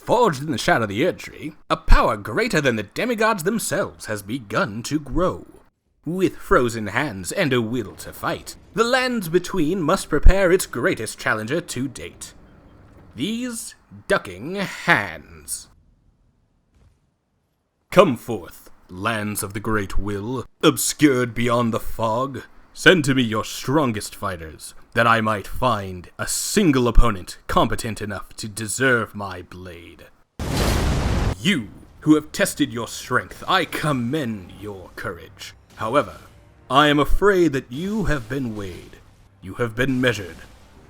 Forged in the shadow of the Erdtree, a power greater than the demigods themselves has begun to grow. With frozen hands and a will to fight, the lands between must prepare its greatest challenger to date. These ducking hands. Come forth, lands of the great will, obscured beyond the fog. Send to me your strongest fighters, that I might find a single opponent competent enough to deserve my blade. You, who have tested your strength, I commend your courage. However, I am afraid that you have been weighed, you have been measured,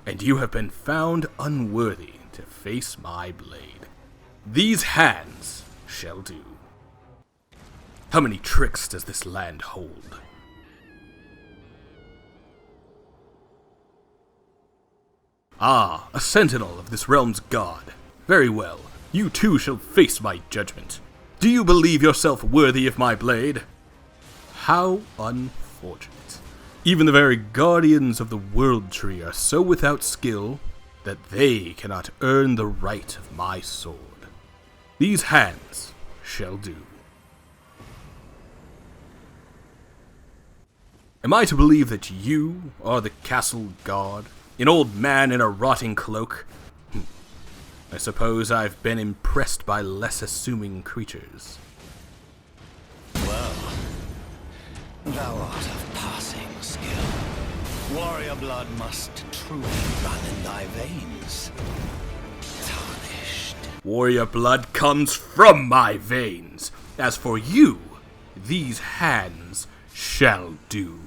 and you have been found unworthy to face my blade. These hands shall do. How many tricks does this land hold? Ah, a sentinel of this realm's god. Very well, you too shall face my judgment. Do you believe yourself worthy of my blade? How unfortunate. Even the very guardians of the world tree are so without skill that they cannot earn the right of my sword. These hands shall do. Am I to believe that you are the castle guard? An old man in a rotting cloak? I suppose I've been impressed by less assuming creatures. Well, thou art of passing skill. Warrior blood must truly run in thy veins. Tarnished. Warrior blood comes from my veins. As for you, these hands shall do.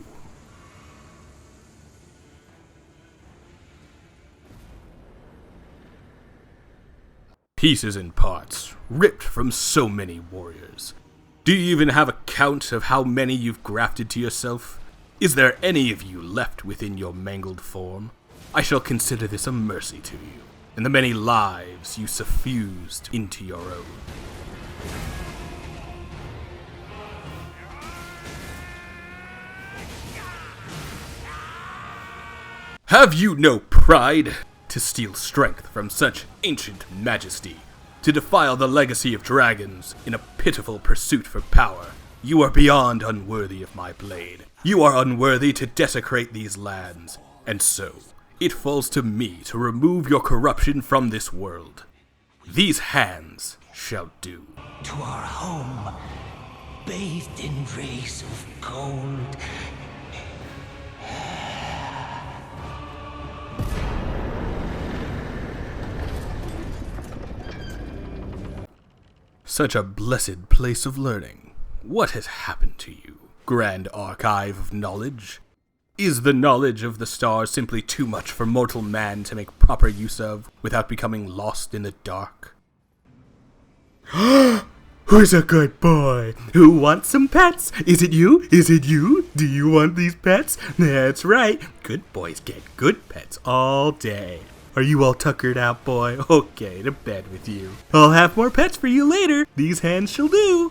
Pieces and parts, ripped from so many warriors. Do you even have a count of how many you've grafted to yourself? Is there any of you left within your mangled form? I shall consider this a mercy to you, and the many lives you suffused into your own. Have you no pride? To steal strength from such ancient majesty, to defile the legacy of dragons in a pitiful pursuit for power. You are beyond unworthy of my blade. You are unworthy to desecrate these lands, and so it falls to me to remove your corruption from this world. These hands shall do. To our home, bathed in rays of gold. Such a blessed place of learning. What has happened to you, grand archive of knowledge? Is the knowledge of the stars simply too much for mortal man to make proper use of without becoming lost in the dark? Who's a good boy? Who wants some pets? Is it you? Is it you? Do you want these pets? That's right. Good boys get good pets all day. Are you all tuckered out, boy? Okay, to bed with you. I'll have more pets for you later. These hands shall do.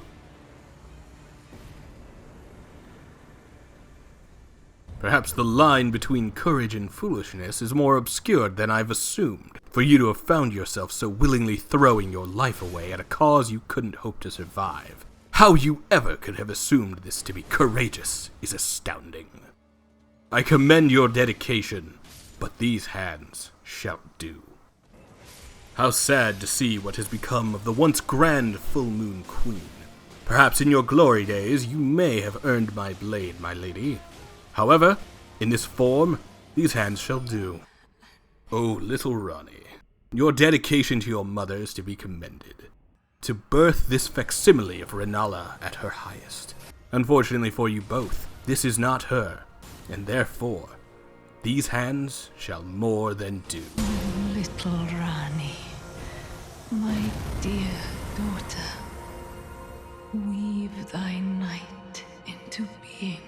Perhaps the line between courage and foolishness is more obscured than I've assumed, for you to have found yourself so willingly throwing your life away at a cause you couldn't hope to survive. How you ever could have assumed this to be courageous is astounding. I commend your dedication, but these hands shall do. How sad to see what has become of the once grand full moon queen. Perhaps in your glory days you may have earned my blade, my lady. However, in this form, these hands shall do. Oh, little Ronnie, your dedication to your mother is to be commended. To birth this facsimile of Renala at her highest. Unfortunately for you both, this is not her, and therefore, these hands shall more than do. Oh, little Rani, my dear daughter, weave thy night into being.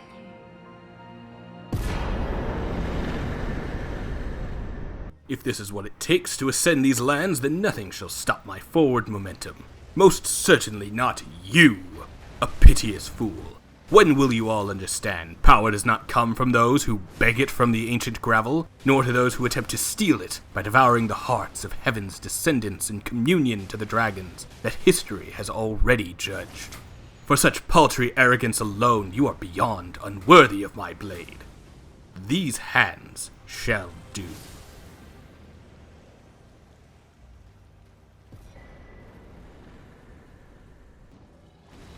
If this is what it takes to ascend these lands, then nothing shall stop my forward momentum. Most certainly not you, a piteous fool. When will you all understand? Power does not come from those who beg it from the ancient gravel, nor to those who attempt to steal it by devouring the hearts of heaven's descendants in communion to the dragons that history has already judged. For such paltry arrogance alone, you are beyond unworthy of my blade. These hands shall do.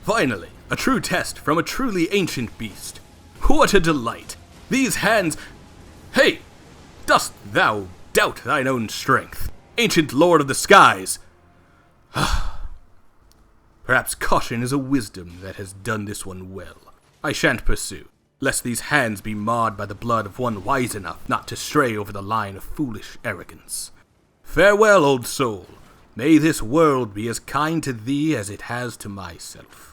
Finally, a true test from a truly ancient beast. What a delight! These hands... Hey! Dost thou doubt thine own strength, ancient lord of the skies? Perhaps caution is a wisdom that has done this one well. I shan't pursue, lest these hands be marred by the blood of one wise enough not to stray over the line of foolish arrogance. Farewell, old soul. May this world be as kind to thee as it has to myself.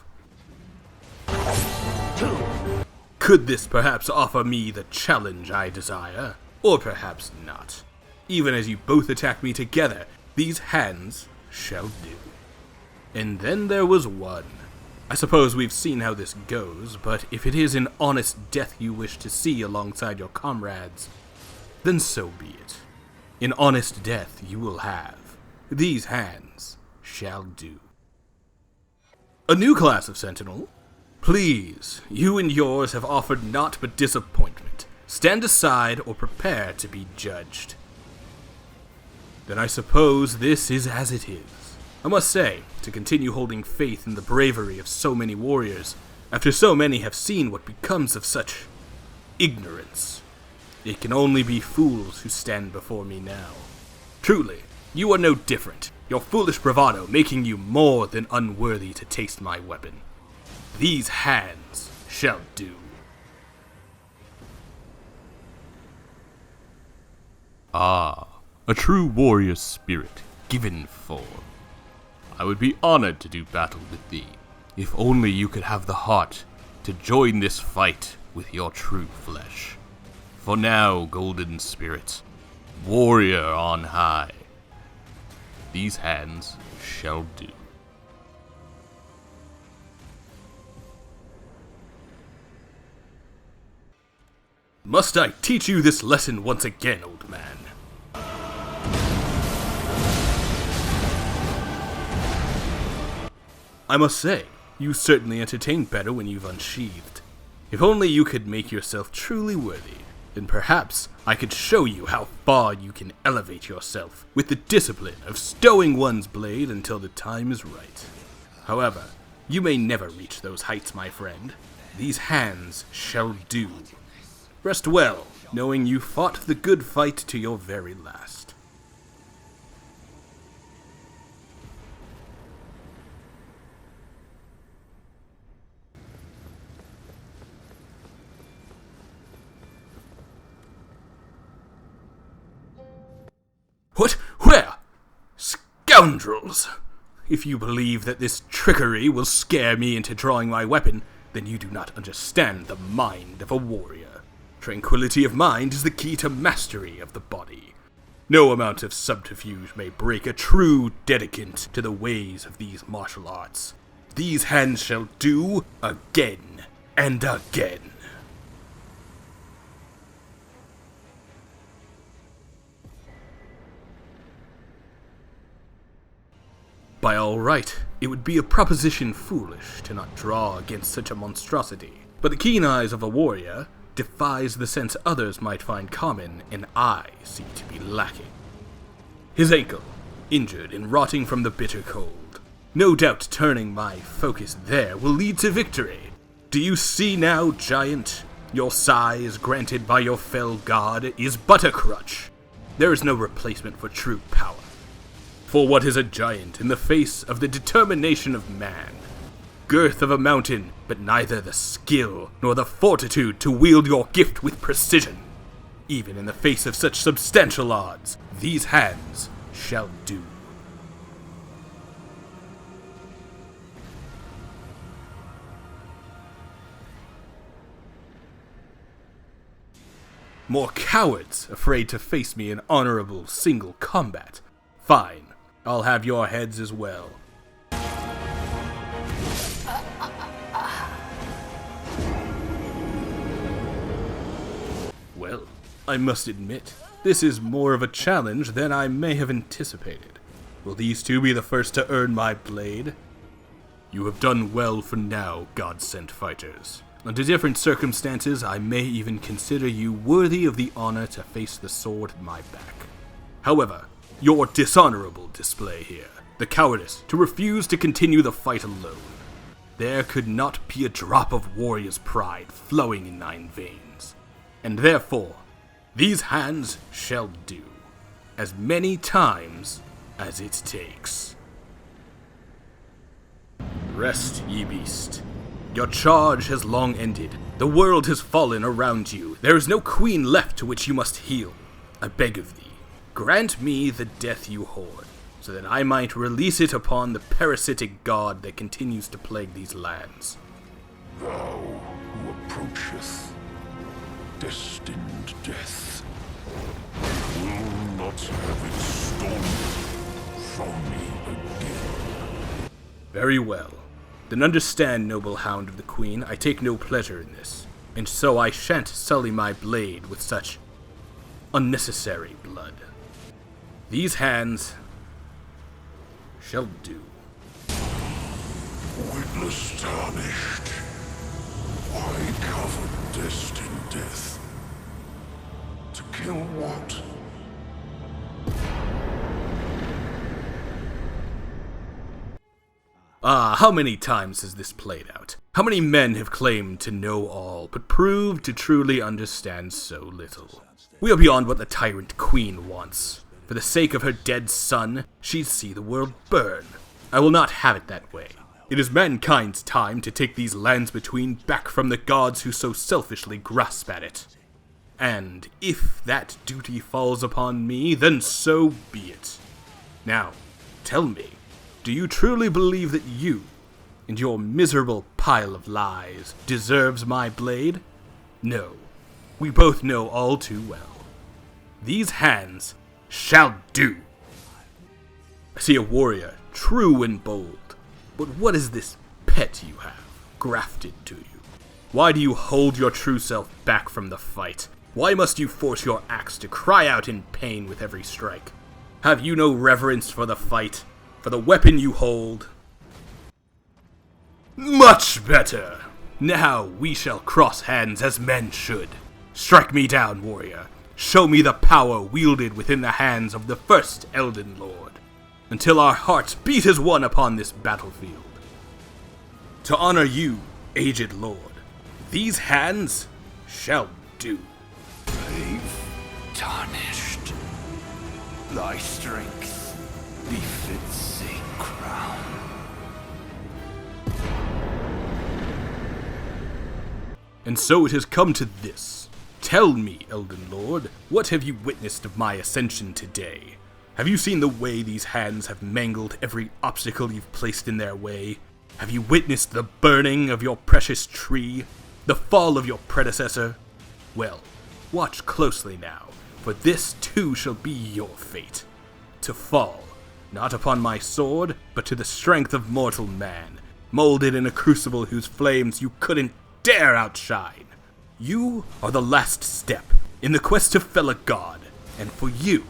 Could this perhaps offer me the challenge I desire? Or perhaps not. Even as you both attack me together, these hands shall do. And then there was one. I suppose we've seen how this goes, but if it is an honest death you wish to see alongside your comrades, then so be it. An honest death you will have. These hands shall do. A new class of sentinel? Please, you and yours have offered naught but disappointment. Stand aside or prepare to be judged. Then I suppose this is as it is. I must say, to continue holding faith in the bravery of so many warriors, after so many have seen what becomes of such ignorance, it can only be fools who stand before me now. Truly, you are no different, your foolish bravado making you more than unworthy to taste my weapon. These hands shall do. Ah, a true warrior's spirit, given form. I would be honored to do battle with thee, if only you could have the heart to join this fight with your true flesh. For now, golden spirit, warrior on high, these hands shall do. Must I teach you this lesson once again, old man? I must say, you certainly entertain better when you've unsheathed. If only you could make yourself truly worthy, then perhaps I could show you how far you can elevate yourself with the discipline of stowing one's blade until the time is right. However, you may never reach those heights, my friend. These hands shall do. Rest well, knowing you fought the good fight to your very last. What? Where? Scoundrels! If you believe that this trickery will scare me into drawing my weapon, then you do not understand the mind of a warrior. Tranquility of mind is the key to mastery of the body. No amount of subterfuge may break a true dedicant to the ways of these martial arts. These hands shall do again and again. By all right, it would be a proposition foolish to not draw against such a monstrosity. But the keen eyes of a warrior defies the sense others might find common, and I see to be lacking. His ankle, injured and rotting from the bitter cold. No doubt turning my focus there will lead to victory. Do you see now, giant? Your size, granted by your fell god, is but a crutch. There is no replacement for true power. For what is a giant in the face of the determination of man? Girth of a mountain, but neither the skill nor the fortitude to wield your gift with precision. Even in the face of such substantial odds, these hands shall do. More cowards afraid to face me in honorable single combat. Fine, I'll have your heads as well. I must admit, this is more of a challenge than I may have anticipated. Will these two be the first to earn my blade? You have done well for now, God-sent fighters. Under different circumstances, I may even consider you worthy of the honor to face the sword at my back. However, your dishonorable display here, the cowardice to refuse to continue the fight alone. There could not be a drop of warrior's pride flowing in thine veins. And therefore, these hands shall do, as many times as it takes. Rest, ye beast. Your charge has long ended. The world has fallen around you. There is no queen left to which you must heal. I beg of thee, grant me the death you hoard, so that I might release it upon the parasitic god that continues to plague these lands. Thou who approacheth destined death will not have it stolen from me again. Very well. Then understand, noble hound of the queen, I take no pleasure in this, and so I shan't sully my blade with such unnecessary blood. These hands shall do. Witness tarnished. Why cover destined death? To kill what? How many times has this played out? How many men have claimed to know all, but proved to truly understand so little? We are beyond what the tyrant queen wants. For the sake of her dead son, she'd see the world burn. I will not have it that way. It is mankind's time to take these lands between back from the gods who so selfishly grasp at it. And if that duty falls upon me, then so be it. Now, tell me, do you truly believe that you, and your miserable pile of lies, deserves my blade? No. We both know all too well. These hands shall do. I see a warrior, true and bold. But what is this pet you have, grafted to you? Why do you hold your true self back from the fight? Why must you force your axe to cry out in pain with every strike? Have you no reverence for the fight, for the weapon you hold? Much better! Now we shall cross hands as men should. Strike me down, warrior. Show me the power wielded within the hands of the first Elden Lord, until our hearts beat as one upon this battlefield. To honor you, aged lord, these hands shall do. They've tarnished. Thy strength befits a crown. And so it has come to this. Tell me, Elden Lord, what have you witnessed of my ascension today? Have you seen the way these hands have mangled every obstacle you've placed in their way? Have you witnessed the burning of your precious tree? The fall of your predecessor? Well, watch closely now, for this too shall be your fate. To fall, not upon my sword, but to the strength of mortal man, molded in a crucible whose flames you couldn't dare outshine. You are the last step in the quest to fell a god, and for you,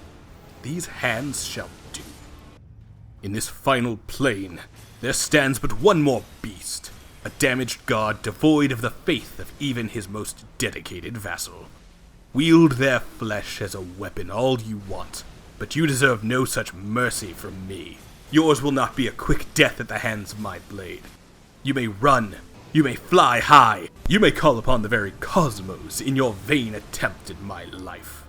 these hands shall do. In this final plane, there stands but one more beast, a damaged god devoid of the faith of even his most dedicated vassal. Wield their flesh as a weapon all you want, but you deserve no such mercy from me. Yours will not be a quick death at the hands of my blade. You may run, you may fly high, you may call upon the very cosmos in your vain attempt at my life.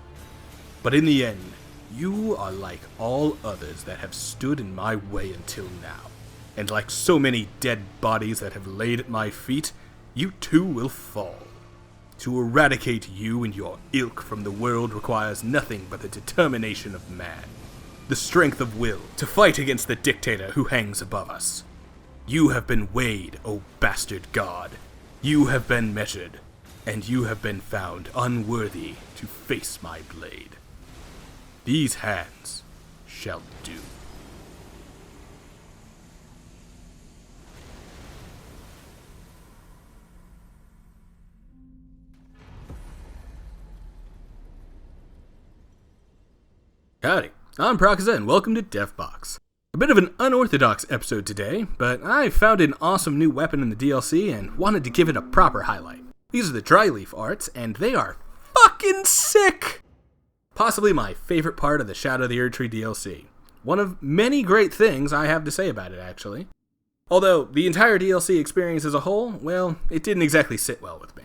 But in the end, you are like all others that have stood in my way until now. And like so many dead bodies that have laid at my feet, you too will fall. To eradicate you and your ilk from the world requires nothing but the determination of man, the strength of will to fight against the dictator who hangs above us. You have been weighed, O bastard god. You have been measured, and you have been found unworthy to face my blade. These hands shall do. Howdy, I'm Prakuza and welcome to DevBox. A bit of an unorthodox episode today, but I found an awesome new weapon in the DLC and wanted to give it a proper highlight. These are the Dryleaf Arts, and they are fucking sick! Possibly my favorite part of the Shadow of the Erdtree DLC. One of many great things I have to say about it, actually. Although, the entire DLC experience as a whole, well, it didn't exactly sit well with me.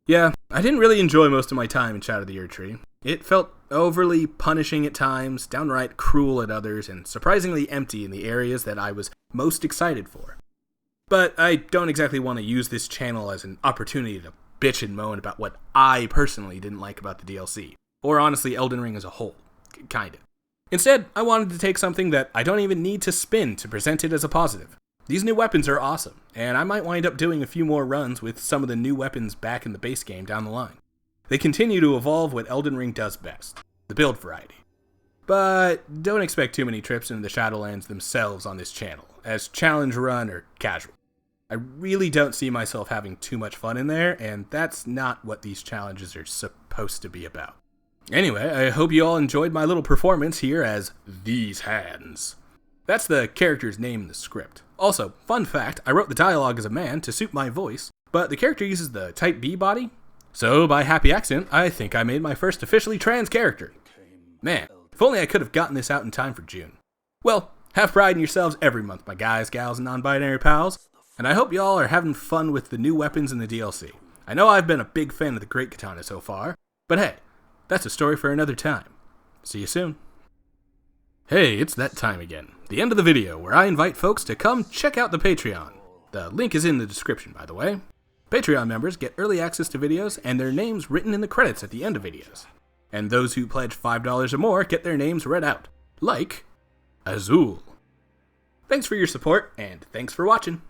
Yeah, I didn't really enjoy most of my time in Shadow of the Erdtree. It felt overly punishing at times, downright cruel at others, and surprisingly empty in the areas that I was most excited for. But I don't exactly want to use this channel as an opportunity to bitch and moan about what I personally didn't like about the DLC, or honestly Elden Ring as a whole, kinda. Instead, I wanted to take something that I don't even need to spin to present it as a positive. These new weapons are awesome, and I might wind up doing a few more runs with some of the new weapons back in the base game down the line. They continue to evolve what Elden Ring does best, the build variety. But don't expect too many trips into the Shadowlands themselves on this channel, as challenge run or casual. I really don't see myself having too much fun in there, and that's not what these challenges are supposed to be about. Anyway, I hope you all enjoyed my little performance here as These Hands. That's the character's name in the script. Also, fun fact, I wrote the dialogue as a man to suit my voice, but the character uses the Type B body. So, by happy accident, I think I made my first officially trans character. Man, if only I could have gotten this out in time for June. Well, have pride in yourselves every month, my guys, gals, and non-binary pals, and I hope y'all are having fun with the new weapons in the DLC. I know I've been a big fan of the Great Katana so far, but hey, that's a story for another time. See you soon. Hey, it's that time again. The end of the video where I invite folks to come check out the Patreon. The link is in the description, by the way. Patreon members get early access to videos and their names written in the credits at the end of videos. And those who pledge $5 or more get their names read out, like Azul. Thanks for your support, and thanks for watching.